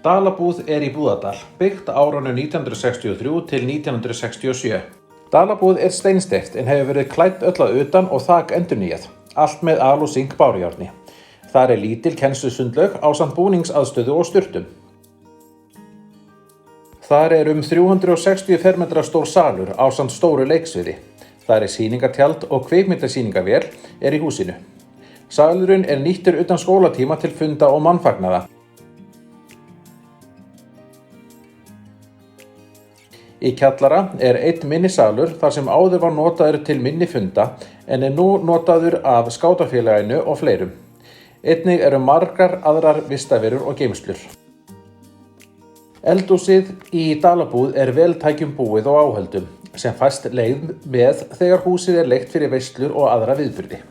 Dalabúð í Búðardal, byggt á árunum 1963 til 1967. Dalabúð steinsteypt en hefur verið klædd öll að utan og þak endurnýjað, allt með al- og sink-bárujárni. Þar lítil kennslusundlaug ásamt búningsaðstöðu og sturtum. Þar 360 fermetra stór salur ásamt stóru leiksviði. Þar sýningatjald og kvikmyndasýningavél í húsinu. Salurinn nýttur utan skólatíma til funda og mannfagnaða. Í kjallara einn minni salur þar sem áður var notaður til minni funda en nú notaður af skátafélaginu og fleirum. Einnig margar aðrar vistaverur og geymslur. Eldhúsið í Dalabúð vel tækjum búið og áhöldum sem fæst leið með þegar húsið leigt fyrir veislur og aðra viðburði.